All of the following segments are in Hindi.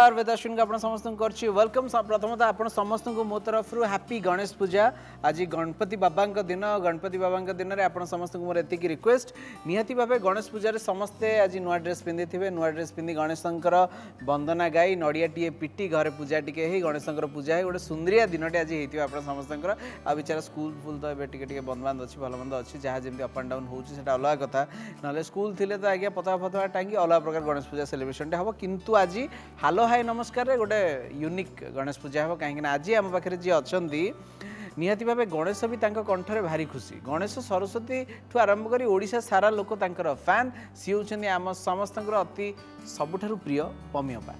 नमस्कार वेद अश्विन को आपण समस्त वेलकम प्रथमतः आपण समस्त को मो तरफ हैप्पी गणेश पूजा आज गणपति बाबा दिन गणपति बाबा दिन में आपण समस्त को मोर एतिकी रिक्वेस्ट निहाती भाव गणेश पूजा समस्ते आज नुआ ड्रेस पिंधि थे नुआ ड्रेस पिंधि गणेशंकर वंदना गाई नड़िया टी पिटी घरे पूजा टी गणेशंकर पूजा है गोटे सुंदरिया दिन टी आज होती आप समस्त आ विचार स्कूल फुल तो ये बंद बांध अच्छी भल मंद अच्छी जहाँ जमी अप एंड डाउन होता अलग कथा ना स्कूल थे तो आज्ञा पताका फताका टांगी अलग प्रकार गणेश पूजा सेलिब्रेशन हम किंतु आज हेलो हाय नमस्कार गोटे यूनिक गणेश पूजा हम कहीं आज आम पाखे जी अच्छा निहाती भाव गणेश भी कंठरे भारी खुशी गणेश सरस्वती ठू आरंभ कर ओडिशा सारा लोक फैन सी होती आम समस्त अति सबुठारु प्रिय पमियपा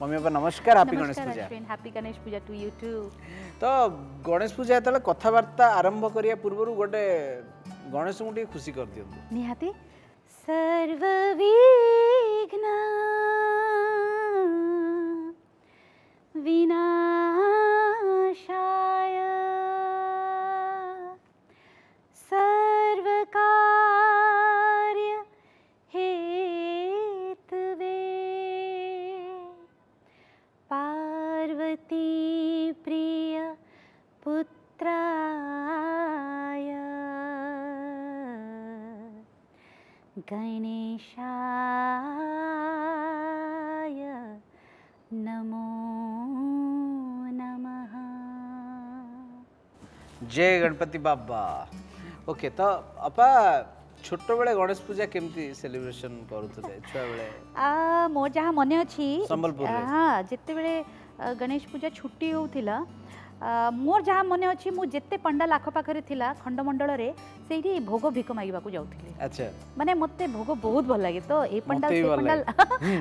पमियपा नमस्कार happy Ganesh puja happy Ganesh puja to you too तो गणेश पूजा जो कथबार्ता आरंभ करिया पूर्व गोटे गणेश को खुशी कर दियो निहाती सर्वविघ्न विनाशाय सर्वकार्य हेतवे पार्वती प्रिय पुत्राय गणेशाय नमो नमः। जय गणपति बाबा। ओके तो अपा छोट बेले गणेश पूजा केमती सेलिब्रेशन करूथले छुआ बेले मोर जहाँ मन अच्छी संबलपुर हाँ जिते बेले गणेश पूजा छुट्टी होउथिला मोर जहाँ मन अच्छी मु जेते पंडाल आखपाखे थिला खंडमंडल रे सेठी भोग भिक मागिबा को जाउथिले अच्छा माने मते भोग बहुत भल लागे तो ए पंडाल से पंडाल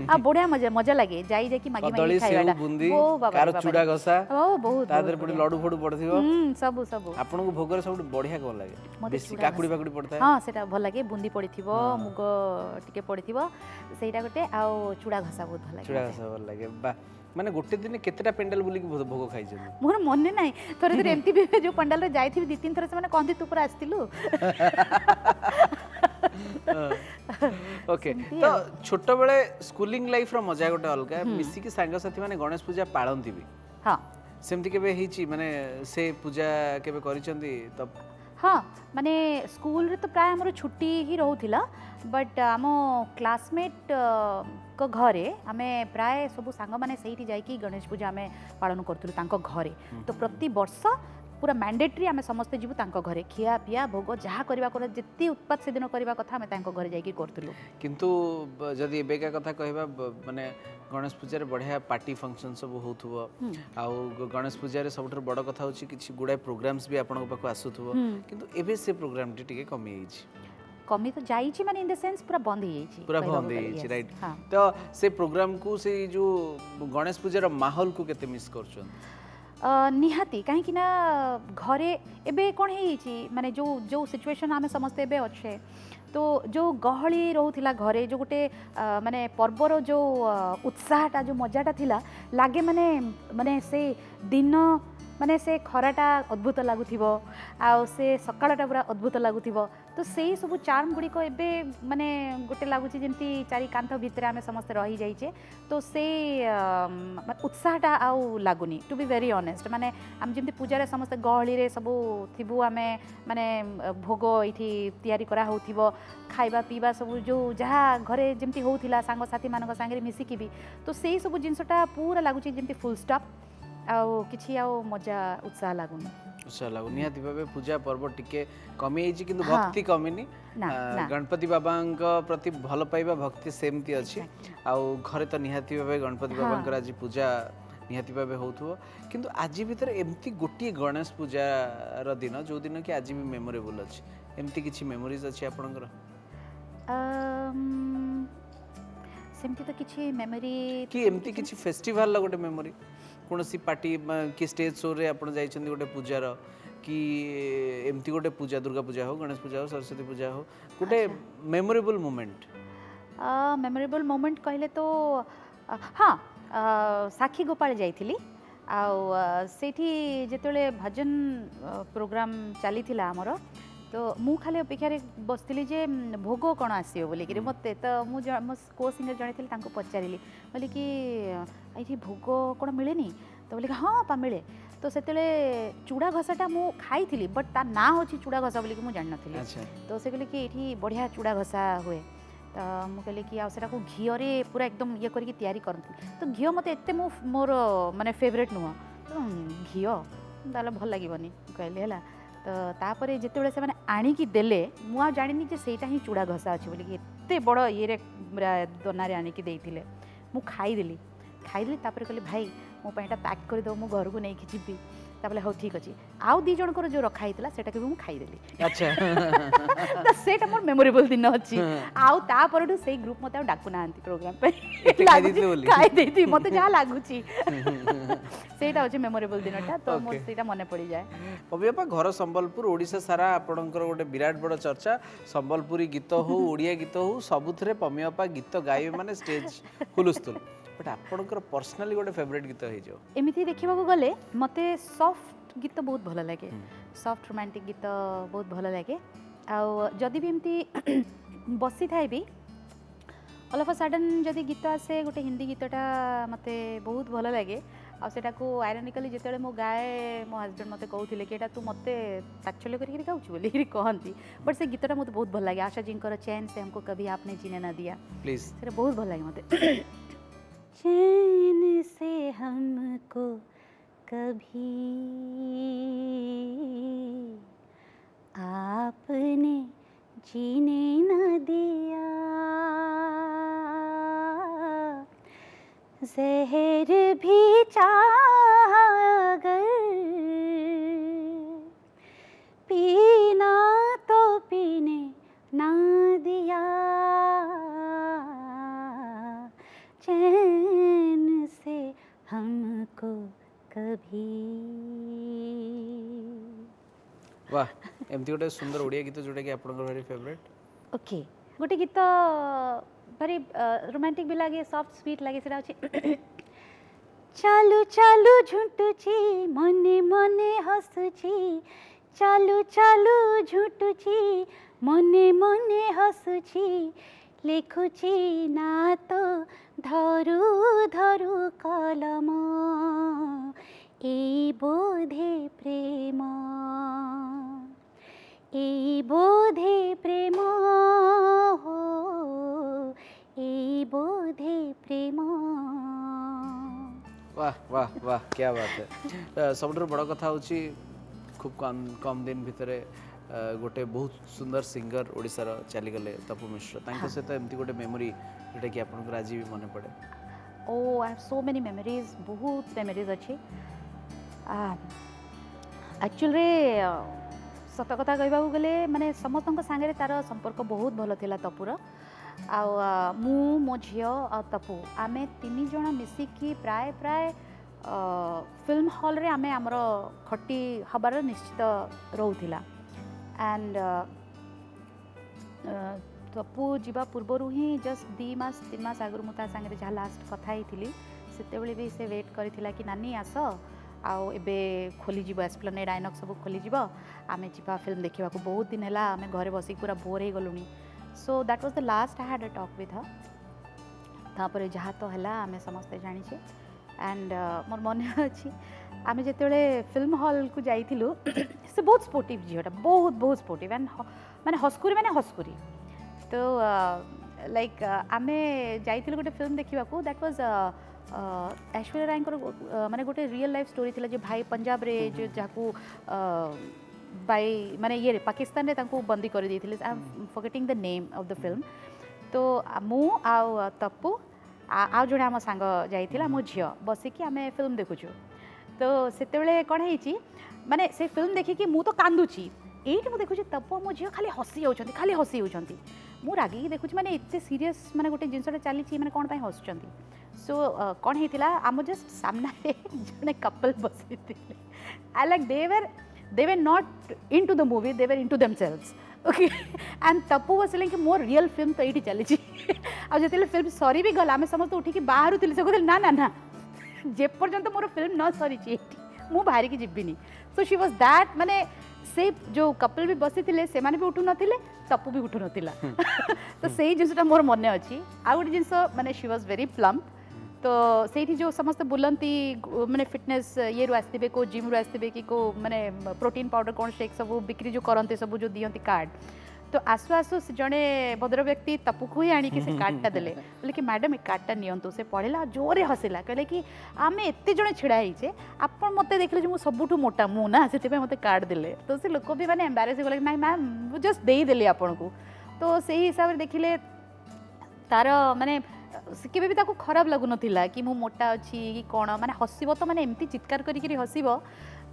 आ बढ़िया मजा मजा लागे जाई जाई कि मागी मागी खाइबाडा ओ बाबा चूड़ा घसा ओ बहुत तादर पडी लड्डू फडू पड़थिबो सब सब आपन को भोग रे सब बढ़िया को लागे बेसी काकुड़ी बाकुड़ी पड़ता है हां सेटा भल लागे बुंदी पड़िथिबो मुग टिके पड़िथिबो सेटा गोटे आ चूड़ा घसा बहुत भल लागे चूड़ा घसा भल लागे बा माने गोटे दिन केतेटा पेंडल बुली की भोग खाइ छै मोर मन नै थोरे थोरे एमती भी जो पंडाल रे जाई थी 2-3 थोर से माने कोंदी तू पर आस्तिलु ओके तो छोट बेले स्कूलिंग लाइफ रो मजा गोटे अलग मिसी की सांग साथी माने गणेश पूजा पाळंती भी हां सेमती केबे हिची माने से पूजा केबे करिसंती तब हाँ माने स्कूल रे तो प्राय हमरो छुट्टी ही रहउथिला बट आम क्लासमेट को घरे आमे प्राय सब सांग माने सेठी जाई कि गणेश पूजा आमे पालन करथुलु तांको घरे तो प्रति वर्ष पूरा मैंडेटरी आमे समस्त जीवु तांको घरे खिया पिया भोग जहाँ करबा कर जति उत्पाद से दिन करबा कथा आमे तांको घरे जाई कि करथुलु किंतु जदि एबेका कथा कहबा माने गणेश पूजा रे बढ़िया पार्टी फंक्शन सब होथुबो आ गणेश पूजा रे सबठर बड़ कथा होची किछि गुडा प्रोग्राम्स भी आपन पाखो आसुथुबो किंतु एबे से प्रोग्राम टिके कमी आइछि कमी तो जाइछि माने इन द सेंस पूरा बंद ही जाइछि पूरा बंद ही जाइछि राइट तो से प्रोग्राम को से जो गणेश पूजा रो माहौल को केते मिस करछन निहाती कहीं ना घरे एबे कौन है माने जो जो सिचुएशन आम समस्ते एबे अच्छे तो जो गहली रोला घरे जो गोटे माने पर्वर जो उत्साहटा जो मजाटा थिला लागे माने माने से दिन माने से खराटा अद्भुत लगुथिबो आ से सकाळटा पूरा अद्भुत लगुथिबो तो सेही सब चार्म गुडी को एबे माने गोटे लागुची जेंती चारि कांथ भितर आमे समस्त रही जाइछे तो से उत्साहटा आउ लागुनी टू बी वेरी ऑनेस्ट माने हम जेंती पूजा रे समस्त गहली रे सब थिबु आमे माने भोग इठी तयारी करा होथिबो खाइबा पीबा सब जो जहाँ घरे जेंती होथिला सांग साथी मानक संगे मिसिकी भी तो सेही सब जिंसटा पूरा लागुची जेंती फुल स्टॉप आउ किछि आउ मजा उत्साह लागुनी उत्साह लागु निहाती भाबे पूजा पर्व टिके कमी आइछि किंतु भक्ति कमिनी गणपति बाबांक प्रति भल पाइबा भक्ति सेमती अछि आउ घरे तो निहाती भाबे गणपति बाबांक आज पूजा निहाती भाबे होथुबो किंतु आज भीतर एमती गोटी गणेश पूजा रो दिन जो दिन कि आज भी मेमोरेबल अछि एमती किछि मेमोरीज अछि आपनकर सेमती तो किछि मेमोरी कि एमती किछि फेस्टिवल ला गोटे मेमोरी कोनोसी पार्टी कि स्टेज शो रे आपण जाइछन्ती गोटे पूजार कि एमती गोटे पूजा दुर्गा पूजा हो गणेश पूजा हो सरस्वती पूजा हो गोटे मेमोरेबल मोमेंट कहले तो हाँ साखी गोपाल जाइथिली आउ सेठी जेतेले भजन प्रोग्राम चली थिला हमरो तो मु खाली अपेक्षा बसती जे भोग कौन आसो बोलिकी मत तो मो को सिंगर जड़े थे पचारि बोली कि ये भोग कौन मिले तो बोले हाँ पा मिले तो से चूड़ा घसाटा मु खाई बट ता ना हूँ चूड़ा घसा बोलिकी मुझे जान नी तो से कहले कि ये बढ़िया चूड़ा घसा हुए तो मुझे कहली कि आटा को घीरे पूरा एकदम ये करके तैयारी करती तो घी मत एत मोर माने फेवरेट नुह तो घी ताल भल लगे कहली है तो तापर जिते से मैंने आणिकी देले मुआ जानी जे सेटा ही चूड़ा घसा अच्छी बोलिकी एत बड़ ये दोनारे आणिकी देइथिले मु खाईदेली तापर कहली भाई मो पैंटा पैक कर दो मु घर को नहीं जीवी तापर हाँ ठीक अच्छे आउ दी जनकर जो रखा होता से भी खाईदेली अच्छा से मोर मेमोरेबल दिन अच्छी आउ तापर से ग्रुप मत डाकू ना प्रोग्राम खाई मत जहाँ लगुच से मेमोरेबल दिन तो मोर मन पड़ जाए पपी बापा घर संबलपुर ओडिशा सारा आपणकर गोटे विराट बड़ चर्चा संबलपुरी गीत हो ओडिया गीत हो सबुथरे पम्मी बापा गीत गाइबे माने स्टेज हुलुस्थुल बट आपणकर पर्सनली गोटे फेवरेट गीत हो जो एमती देखा गले मते सॉफ्ट गीत बहुत भल लगे सॉफ्ट रोमांटिक गीत बहुत भल लगे आदि भी एमती बसी थाए भी ऑल ऑफ अ सडन जदि गीत आसे गोटे हिंदी गीतटा मते बहुत भल लगे आटा को आयरनिकली जिते मो गाए मो हजबैंड मत कहते कि तू मत ताच्छल्य करके गाँच बोली कहती बट से गीतटा मत बहुत भल लगे आशा जी चैन से हमको कभी आपने जीने ना दिया प्लीज से बहुत भल लगे मत चैन से हमको कभी आपने जीने न दिया जहर भी चाह अगर पीना तो पीने ना दिया चैन से हमको कभी वाह एमती गोटे सुंदर ओडिया गीत जोटा कि आपनकर वेरी फेवरेट ओके गोटे गीत भारी रोमांटिक भी लगे सॉफ्ट स्वीट लगे सेटा अछि चालू चालू झुंटुची मने मने हसुची चालू चालू झुंटुची मने मने हसुची लिखुची ना तो धरू धरू कलम ए बोधे प्रेम ए बोधे प्रेम हो ए बोधे प्रेम वाह वाह वाह क्या बात है सब बड़ कथा होची खूब कम दिन भितर गोटे बहुत सुंदर सिंगर ओडिशार चली गले तपु मिश्र तांको सहित एमती गोटे मेमोरी जोटा कि आपनकर आज भी मन पड़े oh I have so many memories बहुत मेमोरीज अच्छी एक्चुअली सत कथा कहबा गले माने समस्त सांगे तार संपर्क बहुत भल थिला तपुर मु मो झियो आ तपु आमे तीन जण मिसिकी प्राय प्राय फिल्म हॉल रे आमे हमर खटी हबार निश्चित रहउथिला एंड तपु जीवा पूर्वर ही जस्ट 2 मास 3 मास आगर मुता सांगे जहाँ लास्ट कथा ही से भी से वेट करिथिला कि नानी आस आउ एबे खोली जीव एस्प्लेनेड आइनक्स सब खोली जीव आमे जीवा फिल्म देखा बहुत दिन है आमे घरे बसिक पूरा बोर हो गलुनी so that was the last I had a talk with her तापर जहाँ तो है आमे समस्ते जानिछे एंड मोर मन अच्छी आमे जिते फिल्म हॉल को जाइलु से बहुत स्पोर्टिव झीटा बहुत बहुत स्पोर्टिव एंड माने हस्कुरी तो लाइक आमे जाइलु गोटे फिल्म देखा दैट वाज ऐश्वर्या राय माने गोटे रियल लाइफ स्टोरी थिला जे भाई पंजाब रे जो जाकू बाय माने ये पाकिस्तान रे तांको बंदी कर देथिले I am forgetting the name of the film तो मु आ तप्पू आ जोड़े आम सांग जाइथिला मो झियो बसिकी आमे फिल्म देखुछु तो सेतेबेले कोन हेची माने से फिल्म देखिकी मु तो कांदुची एठी मु देखुछु तप्पू मो झियो खाली हसी होचंती मु रागी देखुछु माने एते सीरियस माने गोटे जिंसटा चलीची माने कोन पय हसुचंती सो कोन हेतिला आम जस्ट सामना रे जने कपल बसिथिले I like they were not into the movie, they were into themselves. Okay, and Tapu was saying कि मोर रियल फिल्म तो ये चली आ जो फिल्म सरी भी गला आम समस्त उठिकी बाहर थे से कहते ना ना ना जे पर्यंत मोर फिल्म न सरी मु बाहर की जीविनी सो शी वाज दैट माने से जो कपल भी बसी थे से भी उठू नथिले तपु भी उठू नथिला तो से जिनसटा मोर मन अच्छी आ गोटे जिनस माने शी वाज वेरी प्लम्प तो से जो समस्त बुलंती माने फिटनेस ये रू आसते को जिम रू आसते कि को माने प्रोटीन पाउडर कौन शेक सब बिक्री जो करते सब जो दियंती कार्ड तो आसु आसु से जड़े भद्र व्यक्ति तपु को ही आणिक से कार्डटा देले बोले कि मैडम ए कार्डटा नियंतु से पढ़ेला जोरे हसिला कहले कि आमे एते जणे छिड़ा हिचे आपण मते देखले जे मु सबुठु मोटा मु ना सेते मते कार्ड देले तो से लोक भी माने एम्बैरेस बोले नहीं मैम मु जस्ट देई देले आपण को तो सही हिसाब रे देखिले तार माने केबे भी ताको खराब लागु नथिला कि मु मोटा अछि कि कोन माने हसिबो तो माने एम्ति चित्कार करी करी हसिबो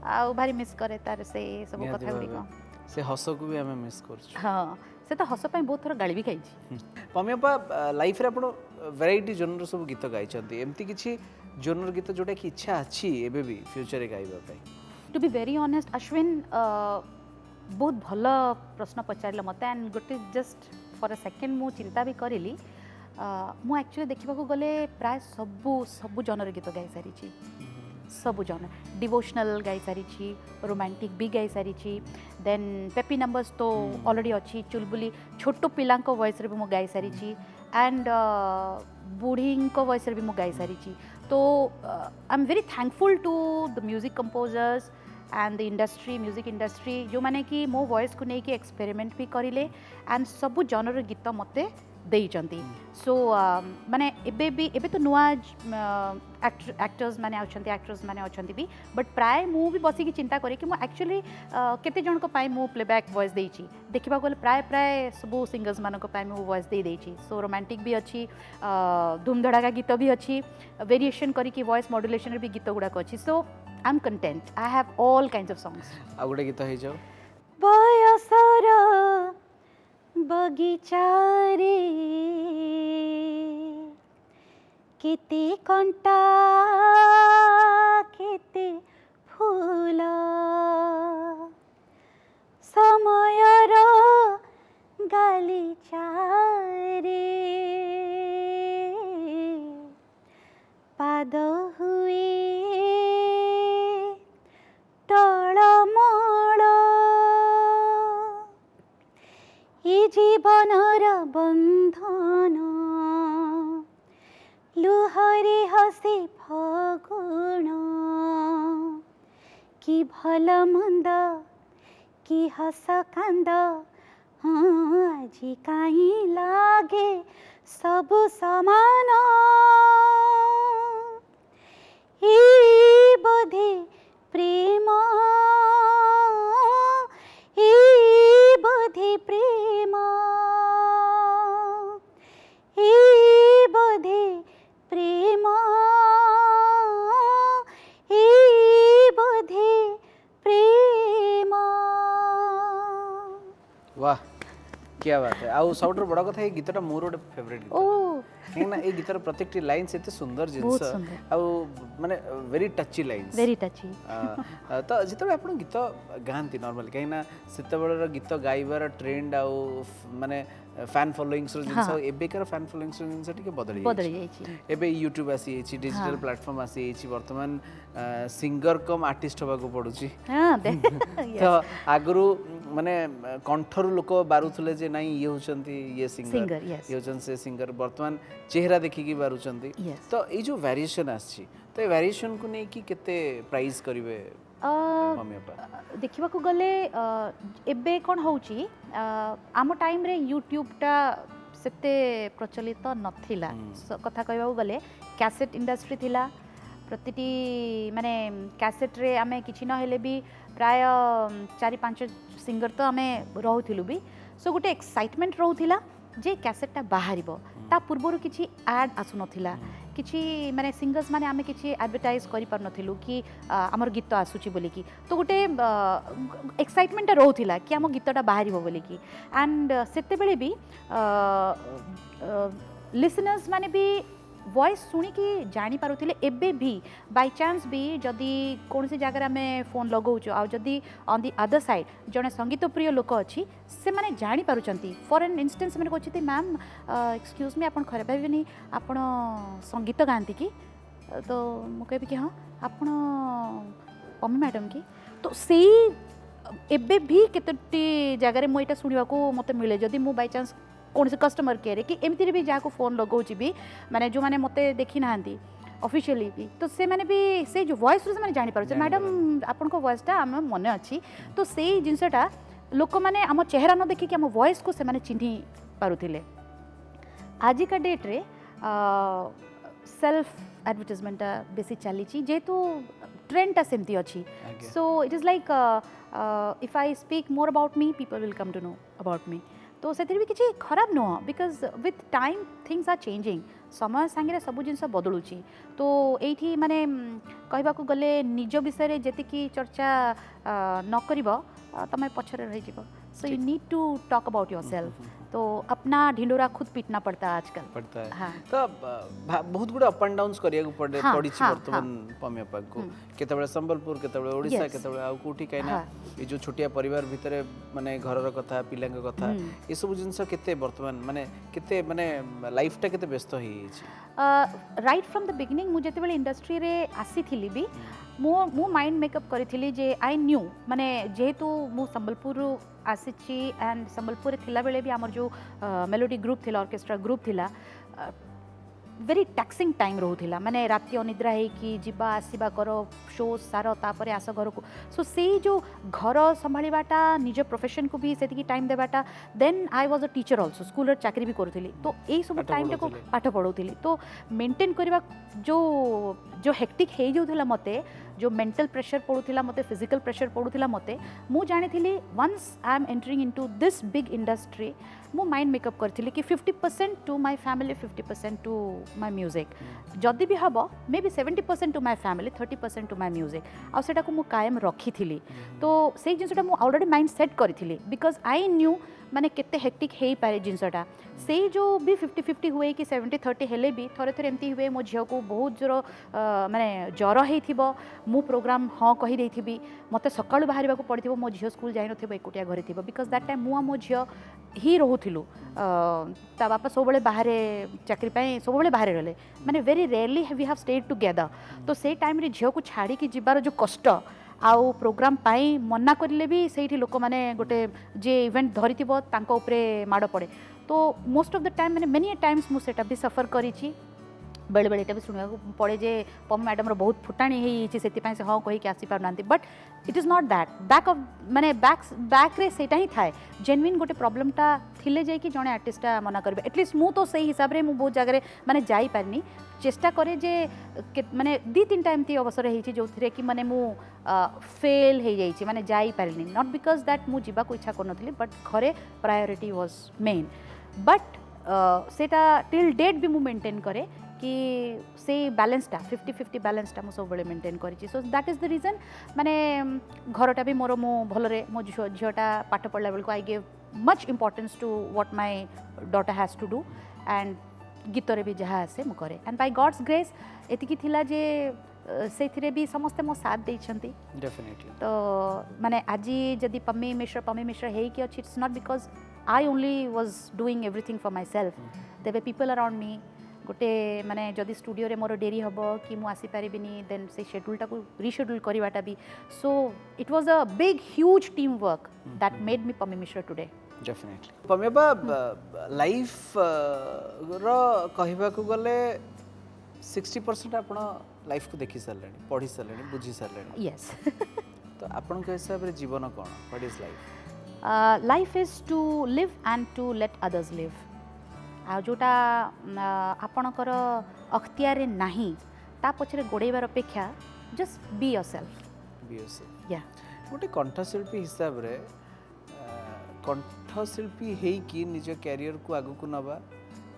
आ भारी मिस करे तार से सब कथा गुडी को से हस को भी हमें मिस कर हाँ से तो हस पाई बहुत थोड़ा गाड़ी भी खाई पमियपा लाइफ रे आपण वैरायटी जनर सब गीत गाई छथि एम्ति किछि जनर गीत जोटा कि इच्छा अछि एबे भी फ्यूचर रे गाइबा पाई to be very honest Ashwin बहुत भल प्रश्न पचारिल मत एंड गोटे जस्ट फॉर अ सेकेंड मु चिंता भी करिली मु एक्चुअली देखा गले प्राय सबू सबू जनर गीत गाई सारी सबू जन डिवोशनल गाई सारी रोमांटिक भी गाई सारी देन पेपी नंबर्स तो ऑलरेडी अच्छी चुलबुली छोटो पिलांक वॉइस रे भी मु गाई सारी एंड बुढ़ी वॉइस रे भी मु गाई सारी तो I am very thankful to the music composers and the industry music industry जो माने कि मो वॉइस को लेकिन एक्सपेरिमेंट भी करिले एंड सबू जनर गीत मते देइचंती सो माने एबे तो नुआ एक्टर्स माने आछंती एक्ट्रेस माने आछंती भी बट प्राय मु भी बसी की चिंता करे कि मु एक्चुअली केते जन को पाई मु प्लेबैक वॉइस देइची देखिबा गले प्राय प्राय सब सिंगर्स मान को पाई मु वॉइस देइची सो रोमांटिक भी अच्छी धूम धड़ाका गीत भी अच्छी वेरिएशन करी कि वॉइस मॉड्यूलेशन भी गीत गुडा अच्छी so I am content I have all kinds of songs आ गुडे गीत हे जाओ बयसर बगीचारे केते कंटा केते फूल समयर गालीचारे पाद हुए टळमळ ए जीवनर बंधन लुहरे हसे फगुण कि भल मंद कि हस कांद आज काई लागे सब समान ए बोधे प्रेम ए बोधे प्रेम ए बोधे प्रेम ए बोधे प्रेम वाह क्या बात है आउ सब बड़ा कथा ये गीतटा मोर गोटे फेवरेट गीत कहीं ना ये गीतर प्रत्येक लाइन से सुंदर जिनस आउ माने वेरी टची लाइन्स वेरी टची तो जिते आप गीत गाँती नॉर्मली कहीं ना सेतबेलर गीत गाइबार ट्रेंड आउ माने फैन फॉलोइंग्स जिनस एबेकार फैन फॉलोइंग्स जिनस टिके बदली जाइछि एबे यूट्यूब आसी जाइछि डिजिटल प्लेटफॉर्म आसी जाइछि वर्तमान सिंगर कम आर्टिस्ट होबा को पडुछि तो आगरु माने कंठर लोक बारुथले जे नाही ये होचंती ये सिंगर ये होचन से सिंगर वर्तमान चेहरा देखि की बारुचंती तो ए जो वेरिएशन आछि तो ए वेरिएशन को नै कि केते प्राइस करिवे देखा गले एबे कौन होची आम टाइम रे यूट्यूब टा सेते प्रचलित नथिला कथा कहबा गले कैसेट इंडस्ट्री थिला प्रतिटी माने कैसेट रे आमे किछि न हेले भी प्राय 4-5 सिंगर तो आमे रहउथिलु भी सो गोटे एक्साइटमेंट रहउथिला जे कैसेटटा बाहरिबो ता पूर्वरु किछि एड आसु नथिला किछि माने सिंगर्स माने आमे किछि एडवर्टाइज करि पार नथिलु कि हमर गीत आसुची बोली कि तो गोटे एक्साइटमेंट रहउथिला कि हम गीतटा बाहरिबो बोली कि एंड सेते बेले भी लिसनर्स माने भी वॉइस शुणी कि जानी पारुथिले एबे भी बाय चांस भी जदि कौन सी जगह में फोन लगाऊँ आ जदि ऑन दी अदर साइड जड़े संगीत प्रिय लोक अच्छी से माने जानी पारुचंती फॉर एन इंस्टेंस मैंने कहते मैम एक्सक्यूज मी आपन खराब भाविनी आपन संगीत गाती कि तो मुझे कि हाँ आपन पम्मी मैडम की तो से एबे भी केतोटी जगह मु एटा सुनिबा को मते मिले जदी मु बाय चांस कौन से कस्टमर केयर कि एमती भी जहाँ को फोन लगाऊँ भी माने जो मैंने मते देखी ना ऑफिशियली भी तो से मैंने भी से जो वॉइस रू से जानी पारुछे मैडम आपन को वॉइसटा आम मन अच्छी तो से जिनसटा लोक मैंने आम चेहरा न देखिक आम वॉइस को से माने चिन्ही पारुथिले आजिका डेट रे सेल्फ एडवर्टाइजमेंट बेसी चली जेहेतु ट्रेंडटा सेमती अच्छी so it is like if I speak more about me people will come to know about me तो से भी किसी खराब नुह because with time things are changing समय सांगे सब जिन बदलुची तो ये माने कहबा को गले निज विषय जी चर्चा न कर तुम पछरे रही जीव so you need to talk about yourself तो अपना ढिंडोरा खुद पीटना पड़ता है आजकल पड़ता है हाँ। तो बहुत गुड अप एंड डाउन करिया को पड़े हाँ, पड़ी हाँ, वर्तमान पम्या पाक को केतबे संबलपुर केतबे ओडिसा Yes. केतबे आ कोठी काइना हाँ। ये जो छोटिया परिवार भितरे माने घरर कथा पिलांग कथा ये सब जिंस केते वर्तमान माने केते माने लाइफ टा केते व्यस्त ही छी राइट फ्रॉम द बिगिनिंग मुझे जेते इंडस्ट्री रे आसी थिली भी मो माइंड मेकअप करी जे आई न्यू माने जेहेतु मु संबलपुर आसी एंड संबलपुर थिला बेले भी आमर जो मेलोडी ग्रुप थिला ऑर्केस्ट्रा ग्रुप थिला वेरी टैक्सिंग टाइम रोला माने राति अनिद्रा होगी जीवा आसवा कर शो सार तापर आस घर को सो से जो घर संभाळाटा निज प्रोफेशन को भी से टाइम देवाटा then I was a teacher also school चाकरी भी करूली तो यही सब टाइम को पाठ पढ़ाऊली तो मेंटेन करवा जो जो हेक्टिक हो जाऊला मते जो मेंटल प्रेशर पड़ूला मते फिजिकल प्रेशर पड़ूला मते मु जानी once I am entering into this big industry मु माइंड मेकअप करी कि 50% to my family 50% to my music जदि भी हम may be 70% to my family 30% to my music आ सेटा को मु कायम रखी थी तो से जिनसटा मु ऑलरेडी माइंड सेट करी बिकॉज आई न्यू माने केते हेक्टिक हो पारे जिनसटा से जो भी 50-50 हुए कि 70-30 हेले भी थरे थरे एमती हुए मो झील को बहुत जोर माने जर हो मु प्रोग्राम हाँ कही देथिबी मते सकाळु बाहर को पड़ो मो झील स्कूल जाई नथिबो एकुटिया घरे थिबो बिकॉज दैट टाइम मु मो झील ही रोथिलु ता बापा सब बाहर चाकरी पाई सब बाहर रहे माने very rarely we have stayed together तो से टाइम रे झील को छाड़ी की जीवार जो कष्ट आउ प्रोग्राम पाई मना करले भी सेठी लोक माने गोटे जे इवेंट धरी थिबो तांको ऊपरे माड़ पड़े तो मोस्ट ऑफ द टाइम माने मेनी टाइम्स मु सेटा भी सफर करिछि बेले बेले भी शुणा पड़े जे पम मैडम रो बहुत फुटाणी होती से हाँ कहीकि आसी पारना but it is not that back of माने बैक रे सेटा ही थाए जेन्युइन गोटे प्रॉब्लमटा थिले जाई कि जने आर्टिस्टा मना करबे एटलिस्ट मु तो सही हिसाब रे मु बहुत जगह माने जाई पारनी चेष्टा करे जे माने 2-3 टाइम ती अवसर होती जो थे कि माने मु फेल हो जाइए माने जाई पारनी नॉट बिकॉज दैट मु जीवा को इच्छा करनथली बट घरे प्रायोरिटी वाज मेन बट सेटा टिल डेट भी मु मेंटेन करे कि से बैलेंसटा 50-50 बैलेंसटा मु सब मेंटेन करी so that is the reason माने घरटा भी मोर मो भलरे मो झीटा पाठ पढ़ला बेल को I give much importance to what my daughter has to do and गीतरे भी जहाँ आसे मु करे एंड बाय गॉड्स ग्रेस एतिकी थिला जे से भी समस्ते मो साथ देइछंती डेफिनेटली तो माने आजी जदि पम्मी मिश्र है कि अच्छी it's not because I only was doing everything for my self तेबे पीपल अराउंड मी गोटे माने जदि स्टूडियो रे मोर डेरी हबो कि मु आसी पारिबिनी देन से शेड्यूलटा को रीशेड्यूल करवाटा भी so it was a big huge team work that made me Pammi Mishra today definitely पमेबा लाइफ रो कहबा को गले 60% आपण लाइफ को देखि सारले पढ़ी सारले बुझी सारले यस तो आपण के हिसाब रे जीवन कोन what is life life is to live and to let others live आ जोटा आपणकर अख्तियार नाही ता पछरे गोड़ेबार अपेक्षा जस्ट बी योरसेल्फ या गोटे कंठशिल्पी हिसाब रे कंठशिल्पी हेकी निज कैरियर को आगु को नबा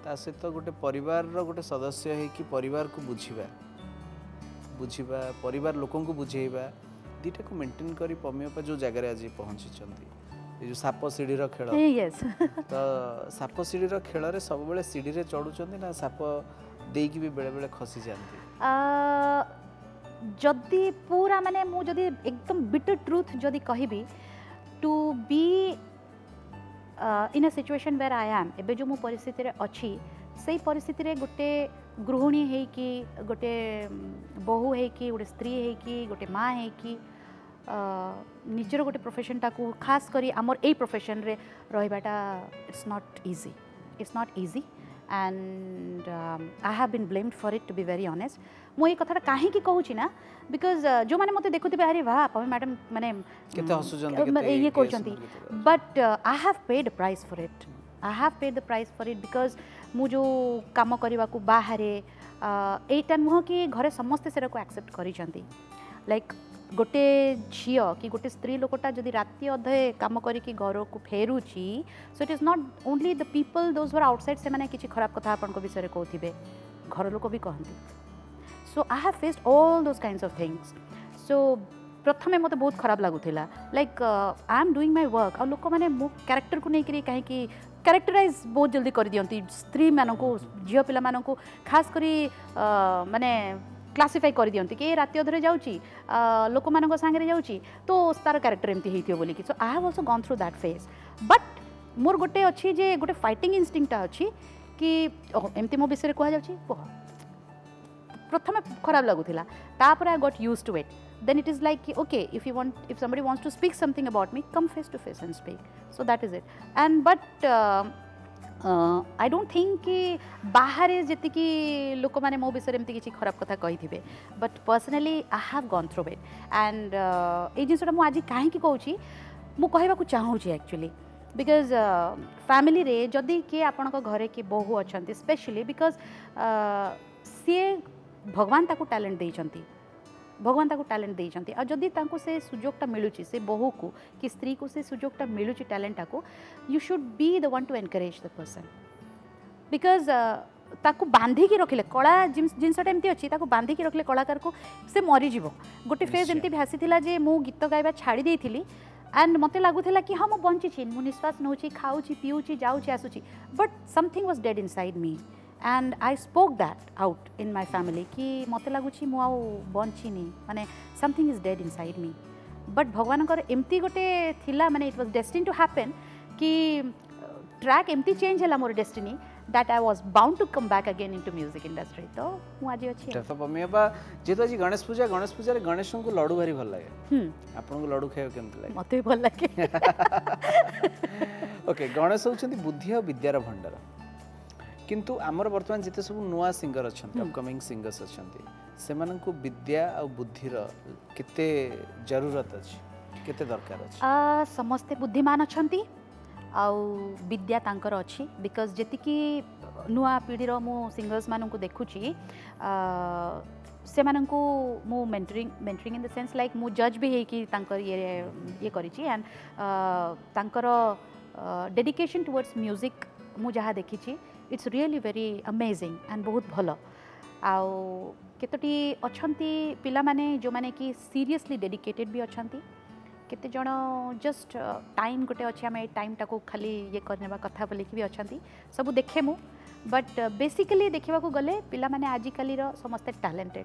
ता सहित गोटे परिवार रो गोटे सदस्य है कि परिवार को बुझिबा परिवार लोकन को बुझेइबा दीटा को मेंटेन करी पमियोपा जो जगह आज पहुंची चंती ये जो साप सीढ़ी रो खेल यस तो साप सीढ़ी रो खेल रे सब बेले सीढ़ी रे चढ़ु चंती ना साप देकी भी बेले बेले खसी जानती जदि पूरा माने मु जदि एकदम बिटर ट्रूथ जदि कहिबी to be in a situation where I am एबे जो मु परिस्थिति रे अछि सही परिस्थिति रे गोटे गृहिणी है कि गोटे बहु है कि गोटे स्त्री है कि गोटे माँ है कि निजर गोटे प्रोफेशनटा को खास करी आमर ए प्रोफेशन रे रहिबाटा it's not easy and I have been blamed for it to be very honest मु ये कथाटा काहे की कहूची ना बिकॉज जो माने मते देखुथिबे अरे वाह पमे मैडम माने केते हसुजंती केते ये करचंती but I have paid a price for it I have paid the price for it because मु जो काम करबा को बाहरे एटा नुह कि घरे समस्ते सेरा को एक्सेप्ट करिसंती लाइक गोटे झील कि गोटे स्त्री लोकटा जदि राति अधे काम करिकी घर को फेरुची so it is not only the people those were outside से माने किछि खराब कथा आपन को विषय कहथिबे घर लोक भी कहती so I have faced all those kinds of things so प्रथमे मते बहुत खराब लागुथिला like I am doing my work आ लोक माने मो कैरेक्टर को नै करी काहे कि कैरेक्टराइज बहुत जल्दी कर दियंती स्त्री मानको झील पिला मानको खास करी माने क्लासीफाई कर दियंती कि राति अधरे जाउची लोक मानक सांगरे जाउची तो तार कैरेक्टर एमती हेइथियो बोली कि so I have also gone through that phase but मोर गोटे अच्छी जे गोटे फाइटिंग इंस्टिंक्ट अच्छी कि एमती मो विषय कह जाउची प्रथमे खराब लागुथिला तापर I got used to it then it is like okay if somebody wants to speak something about me come face to face and speak so that is it and but I don't think कि बाहर जेति कि लोक माने मो विषय एमती किछि खराब कथा कहि थिबे but personally I have gone through it and ए जिनसटा मु आज काहे कि कहूची मु कहबा को चाहूची एक्चुअली बिकॉज फैमिली रे जदि के आपनक घरे के बहु अछंती स्पेशली बिकॉज सी भगवान ताकू टैलेंट देइचंती भगवान ताकू टैलेंट देइचंती आ जदि तांको से सुजोगटा मिलुची से बहु को कि स्त्री को से सुजोगटा मिलुची टैलेंटा को you should be the one two encourage the person because ताकू बांधी की रखिले कला जिनसटा एमती अच्छी ताकू बांधी की रखिले कलाकार को से मरी जीवो गोटे फेज एमती भासी थिला जे मु गीत गाइबा छाड़ी देइथिली एंड मते लागुथिला कि हाँ मु बंची छी मु निश्वास नउची खाउची पिउची जाउची आसुची but something was dead inside me and I spoke that out in my family कि मते लागुची मु आउ बंचिनी माने something is dead inside me but भगवान एमती गोटे थिला माने it was destined to happen कि ट्रैक एमती चेंज हला मोर destiny that I was bound to come back again into music industry तो मु आज अछि तो पमेबा जेतो आज गणेश पूजा रे गणेश को लड्डू भारी भल लागे आपन को लड्डू खायो केमते लागे मते भल लागे ओके गणेश होचंती बुद्धि और विद्यार भंडार किंतु आमर वर्तमान जिते सब नुआ सिंगर अच्छा अपकमिंग सिंगर्स अच्छा से विद्या और बुद्धिर केते जरूरत अच्छी केते दरकार अच्छी समस्ते बुद्धिमान अच्छी आउ विद्या तांकर अच्छी बिकॉज जेति की नुआ पीढ़ीर मु सिंगर्स मानू देखुची से मानू मु mentoring in the sense like मु जज भी है कि तांकर ये करिची एंड तांकर डेडिकेशन टुवर्ड्स म्यूजिक मु जहाँ देखी it's really very amazing and बहुत भल आउ केतोटी अछंती पिला माने जो माने कि सीरियसली डेडिकेटेड भी अछंती केते जण जस्ट टाइम गोटे अच्छे आम टाइम टाको खाली ये करनेबा कथा बोली भी अछंती सब देखे मु बट बेसिकली देखा गले पिला माने आजिकाली समस्ते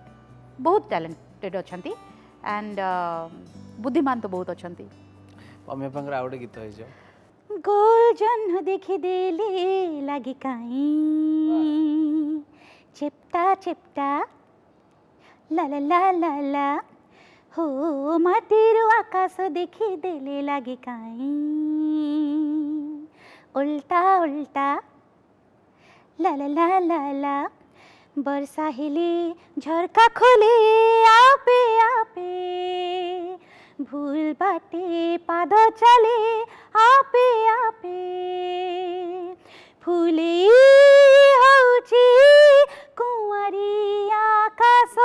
बहुत टैलेंटेड अछंती एंड बुद्धिमान तो बहुत अछंती अमे पंगरा आउडे गीत होई जाओ गोल जन्ह देखि देले लागि काई चिप्ता चिप्ता ला ला ला ला ला हो माटीर आकाश देखि देले लागि काई उल्टा उल्टा ला ला ला ला ला बरसा हिले झरका खोले आपे आपे भूल बाटे पाद चले आपे आपे फूले हौची कुंवारी आकाश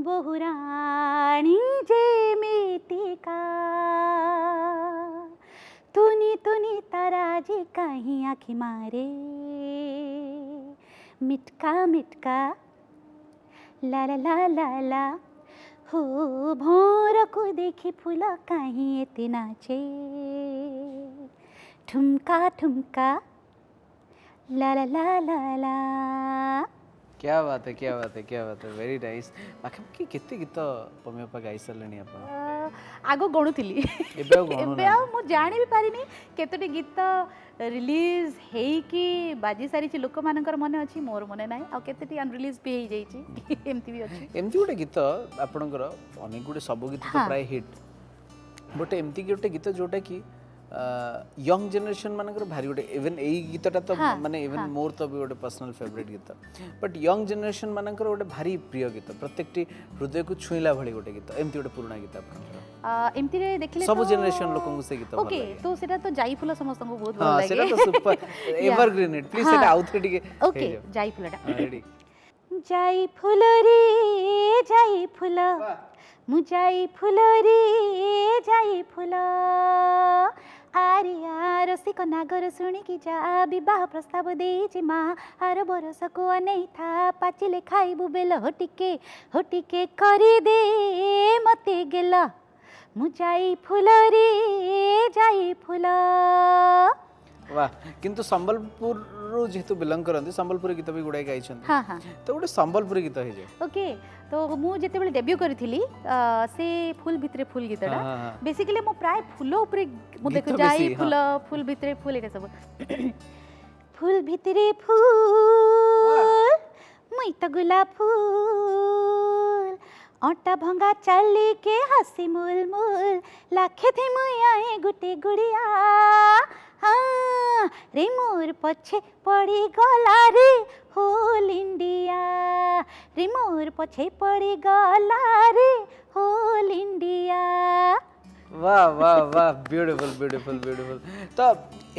बहुराणी जेमितिका तुनी तुनी ताराजी कहीं आँखी मारे मिटका मिटका ला ला ला ला ला हो भोर को देखी फूल कहीं एते नाचे ठुमका ठुमका ला ला ला ला ला क्या बात है वेरी नाइस बाकी कितने गीत पमेपा गाई सरले आपण आगो गणुली एबे ଆଉ ଗଣୁ ଏବେ ଆଉ ମୁଁ ଜାଣି ବି ପାରିନି କେତୋଟି ଗୀତ ରିଲିଜ୍ ହେଇକି ବାଜି ସାରିଛି ଲୋକମାନଙ୍କର ମନେ ଅଛି ମୋର ମନେ ନାହିଁ ଆଉ କେତେଟି ଅନରିଲିଜ୍ ବି ହେଇଯାଇଛି ଏମିତି ବି ଅଛି ଏମିତି ଗୋଟେ ଗୀତ ଆପଣଙ୍କର ଅନେକ ଗୁଟେ ସବୁ ଗୀତ ତ ପ୍ରାୟ ହିଟ୍ ବଟ୍ ଏମିତି ଗୋଟେ ଗୀତ ଯୋଉଟା କି यंग जनरेशन मानकर भारी गोटे इवन यही गीतटा तो माने इवन मोर तो भी गोटे पर्सनल फेवरेट गीत बट यंग जनरेशन मानकर गोटे भारी प्रिय गीत प्रत्येकटी हृदय को छुईला भली गोटे गीत एमती गोटे पुराना गीत आपनकर एमती रे देखले सब जनरेशन लोकन को से गीत ओके तो सेटा तो जाई फुल समस्त को बहुत भल हां लागे सेटा तो सुपर एवरग्रीन इट प्लीज सेटा आउट टिके ओके जाई फुलटा रेडी जाई फुल रे जाई फुल मु जाई फुल रे जाई फुल आरिया रसिक नागर शुणिकी जा विवाह प्रस्ताव देछि मा आर बरस को अनै था पाचिले खाइबु बेल होटिके करी दे मते गेल मु जाई फुल रे जाई फुल वाह किंतु संबलपुर रो जेतु बिलोंग करंती संबलपुरी गीत भी गुडाई गाई छन हां हां तो गोटे संबलपुरी गीत हे जे ओके तो मु जेते बेले डेब्यू करथिली से फूल भितरे फूल गीतटा बेसिकली मु प्राय फूल ऊपर मु देखो जाई फूल फूल भितरे फूल एटा सब फूल भितरे फूल मुई तो गुलाब फूल आटा भंगा चाली के हसी मूल मूल लाखे थे मुई आए गुटे गुड़िया हाँ रे मोर पछे पड़ी गला रे होल इंडिया रे मोर पछे पड़ी गला रे होल इंडिया वाह वाह वाह ब्यूटीफुल ब्यूटीफुल ब्यूटीफुल तो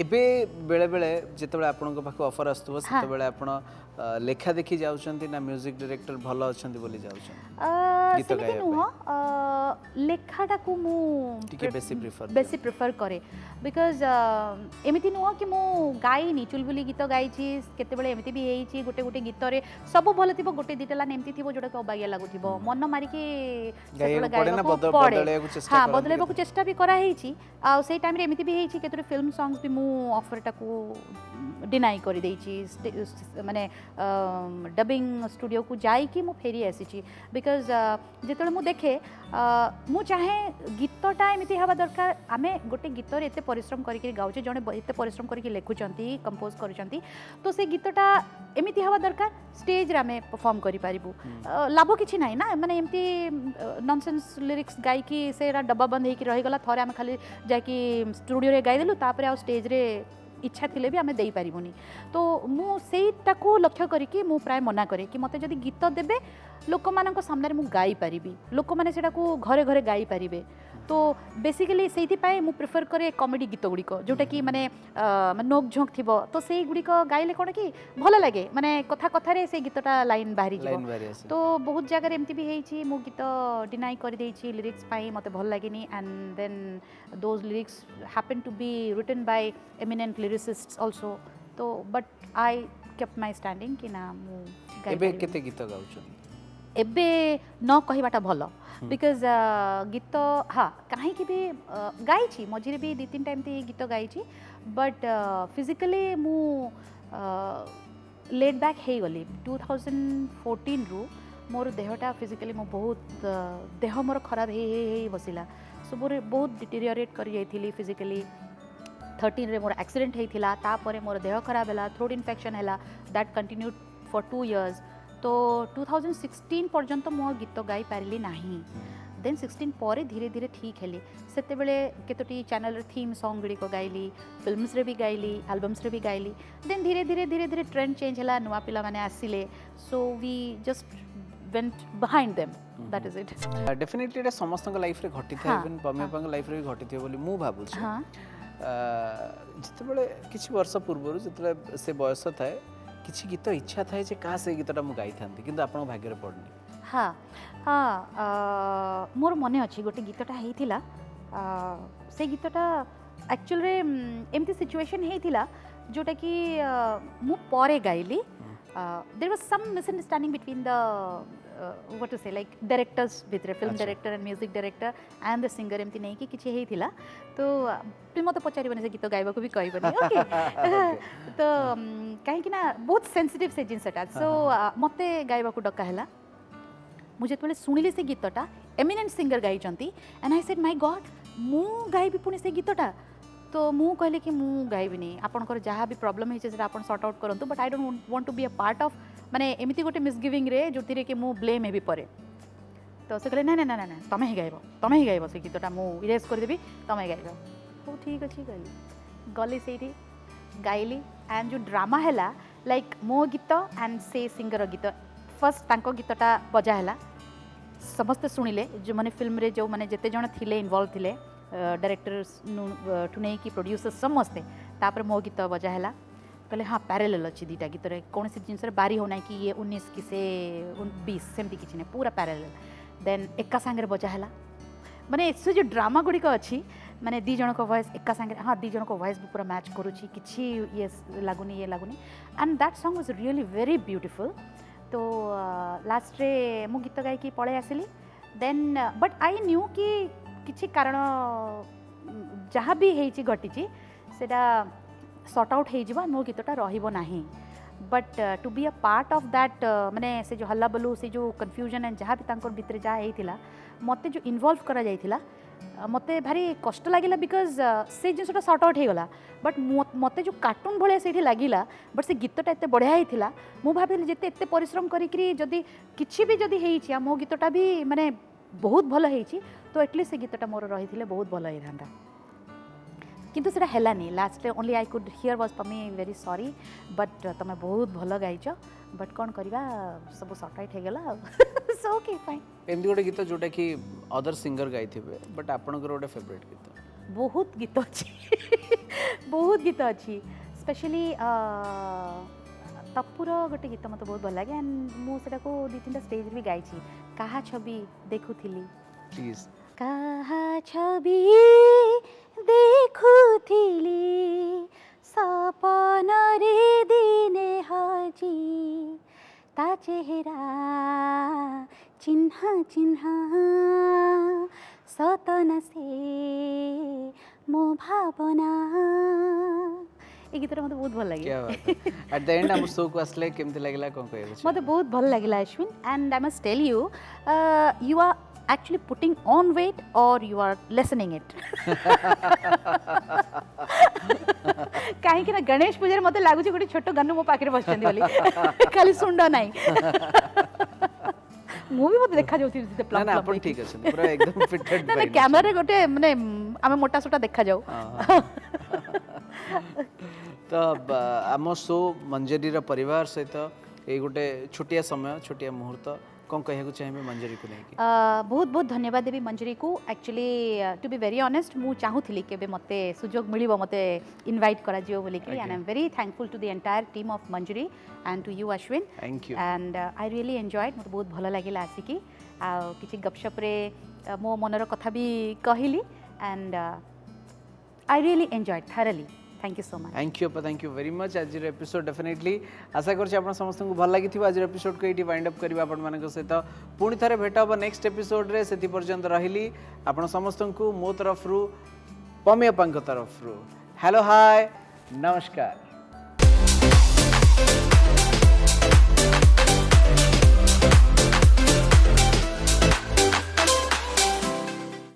एबे बेले बेले जेतेबेले आपनको पाखो ऑफर आस्तुबो सेतेबेले आपण लेखा देखि जाउछंती ना म्यूजिक डायरेक्टर भलो अछंती बोली जाउछन गीत गाया लेखाटा को मु टिके बेसी प्रिफर करे बिकॉज एमिति नुह कि मु गाइनी चुलबुली गीत गाइची केते बेले एमिति भी हेइची गोटे गोटे गीत रे सब भलो थिबो गोटे दिटा लाइन एमिति थिबो जोडा अबागिया लागुथिबो मन मारी के सेतबेले गाइबा बदलेबा चेष्टा हां बदलेबा को चेष्टा भी करा हेइची आ सेई टाइम रे एमिति भी हेइची केतरे फिल्म सॉन्ग्स भी मु ऑफर टा को डिनाई कर देइची माने डबिंग स्टूडियो को जाई कि मु फेरी आसी बिकॉज जेतले मु देखे मु चाहे गीतटा एमिति हवा दरकार आमे गोटे गीत रे एते परिश्रम करके गाउचे जने एते परिश्रम करके लेखुचंती कंपोज करूचंती तो से गीतटा एमिति हवा दरकार स्टेज रे आमे परफॉर्म करि पारिबु लाभ किछि नाही ना माने एमिति नॉनसेंस लिरिक्स गाई कि सेरा डब्बा बंद हेकि रहि गला थरे आमे खाली जाकी स्टूडियो रे गाई देलु तापरे आ स्टेज रे इच्छा थिले भी आमे देई पारिबुनी तो मु सेटा को लक्ष्य करिकि मु प्राय मना करे कि मते जदि गीत देबे लोक मानक सामने मु गाई पारिबी लोक माने सेटा को घरे घरे गाई पारिबे तो बेसिकली सेति पाए मु प्रेफर करे कॉमेडी गीत गुडी को जोटा कि माने नोक झोंक थिबो तो सेई गुडी को गाइले कोन कि भलो लागे माने कथा कथा रे से गीतटा लाइन बाहरी जिवो तो बहुत जगह रे एमती भी हेइची मु गीत डिनाई कर देइची लिरिक्स पाई मते भल लागेनी and then those lyrics happen to be written by eminent lyricists also तो but I kept my standing कि ना मु एबे केते गीत गाउछ एबे न कहिबाटा भलो बिकॉज गीत हाँ कहीं भी गाई मझे भी 2-3 टाइम गीत गाई बट फिजिकली मु लेट बैक हो गली 2014 रु मोर देहटा फिजिकली मो बहुत देह मोर खराब हे बसिला सो मोर बहुत डिटेरियोरेट कर जाइली फिजिकली 13 रे मोर एक्सीडेंट होता तापर मोर देह खराब है थ्रोट इन्फेक्शन है दैट कंटिन्यूड फॉर 2 years तो 2016 पर्यंत मो गीत गाई पारिली नाही देन 16 पर धीरे धीरे ठीक हेली सेते बेले केतोटी चैनल रे थीम सॉन्ग गुडी को गाइली फिल्म्स रे भी गाइली एल्बम्स रे भी गाइली देन धीरे धीरे ट्रेंड चेंज हला नुवा पिला माने आसिले so we just went behind them that is it definitely एटा समस्त लाइफ रे घटी था इवन पमेपांग लाइफ रे भी घटी थी बोली मु भाबु छी हां जते बेले किछि वर्ष पूर्व जते से बयस थाए किछि गीत इच्छा थाए जे का से गीतटा मु गाई थांती किंतु आपन भाग्य रे पड़नी हाँ हाँ मोर मने अच्छी गोटे गीतटा होता से गीतटा एक्चुअल रे एमती सिचुएशन होता जोटा कि मु परे गाइली there was some misunderstanding between the what to say like directors भितर film director and music director and the singer एमती नहीं कि किछि हेतिला तो तुम मत पचारिबनी से गीत गाइबा को भी कहबनी ओके तो कहीं कि ना बहुत सेंसिटिव से जिनसटा सो मते गाइबा को डका हैला मुझे तो शुणिली से गीतटा एमिनेंट सिंगर गाई and I said my God मु गाइबी पुणी से गीतटा तो मु कहले कि मु गाइबिनी आपनकर जहाँ भी प्रॉब्लम है आप सॉर्ट आउट करंतु but I don't want to be a part of माने एमती गोटे मिसगिविंग रे जो कि मु ब्लेम हेबी परे तो से कहले ना ना ना ना तमें ही गाइब से गीतटा मु इरेज करदेवी तमें गाइब हो ठीक अच्छी कहली गली से गाइली एंड जो ड्रामा है लाइक मो गीत एंड से सिंगर गीत फर्स्ट तांको गीतटा बजा है समस्ते शुणिले जो मैंने फिल्म रे जो मैंने जिते जन थिले इन्वॉल्व थिले डायरेक्टर्स ठू नहीं कि प्रोड्यूसर समस्ते तापर मो गीत बजा है कहले हाँ पैरेलल अच्छी दीटा गीत कौन सी जिनस बारी होना कि ये 19 कि से 20 सेमती किसी नहीं पूरा पैरेलल देन एका सांगे बजा है माने से जो ड्रामा गुड़िक अच्छी माने दी जन को वॉइस एका सांगे हाँ दी जन को वॉइस भी पूरा मैच करुच्ची कि ये लगुनि and that song was really very beautiful तो लास्ट रे मु गीत गायकी पळे आसिली देन बट आई न्यू कि किछि कारण जहाँ भी हेची घटी सेटा सॉर्ट आउट हो जिबा मो गीतटा रहिबो नाही but to be a part of that माने से जो हल्ला बलू से जो कन्फ्यूजन एंड जहाँ भी तांकर भितर जहाँ होइथिला मते जो इन्वॉल्व करा जाइथिला मते भारी कष्ट लागिला बिकॉज से जिनसटा सॉर्ट आउट होगला बट मते जो कार्टून भाया से लगिला बट से गीतटा एत बढ़िया होता मु भाविली जिते एत परिश्रम करी जदि किछि भी जदि हेइछि मो गीतटा भी माने बहुत भल हेइछि तो एटलिस्ट से गीतटा मोर रही बहुत भल होता किंतु सेटा हेलानी last only I could hear was for me very sorry but तुम बहुत भल गाइच बट कौन करवा सब सॉर्ट आउट होगला सो ओके फाइन एमती गोटे गीत जोटा कि अदर सिंगर गाई बट आपनकर गोटे फेवरेट गीत बहुत गीत अच्छी बहुत गीत अच्छी स्पेशली तपुर गोटे गीत मत बहुत भल लगे एंड मुझे दी तीन स्टेज भी गाई कहा छवि देखुली प्लीज कहा छवि देखुली सपन रे दिने हजी ता चेहरा चिन्ह चिन्ह सतन से मो भावना ये गीत मत बहुत भल लगे क्या बात है एट द एंड हम शो को असले केमती लागला कोन कहबे मत बहुत भल लगिला Ashwin and I must tell you you are actually putting on weight or you are lessening it कहीं कि ना गणेश पूजा मते लागु गोटे छोट गन्नु मो पाखे बस बोली खाली सुंड नाई मु भी मते देखा जाउथि से प्लम ना अपन ठीक अछि पूरा एकदम फिटेड ना कैमरा रे गोटे माने आमे मोटा सोटा देखा जाऊ तो आम शो मंजरी रा परिवार सहित ए गोटे छोटिया समय छोटिया मुहूर्त कौन कहू चाहिए मंजरी को लेकिन बहुत बहुत धन्यवाद देवी मंजरी को actually to be very honest मु चाहूली के मते सुजोग मिलिबो मते इनवाइट करा जियो बोली कि and I am very thankful to the entire team of Manjari and to you Ashwin thank you and I really enjoyed मते बहुत भल लागिला आसिकी आ किछि गपशप रे मो मनर कथा भी कहिली and I really enjoyed thoroughly thank you so much thank you very much आज एपिसोड डेफिनेटली आशा करछि आपण समस्त को भल लागिथिबा आज एपिसोड को एटी वाइंड अप करबा आपण मानक सहित पुणी थरे भेट हबो नेक्स्ट एपिसोड रे सेति पर्यंत रहिली आपण समस्त को मो तरफ रु पमिया पंक तरफ रु हेलो हाय नमस्कार।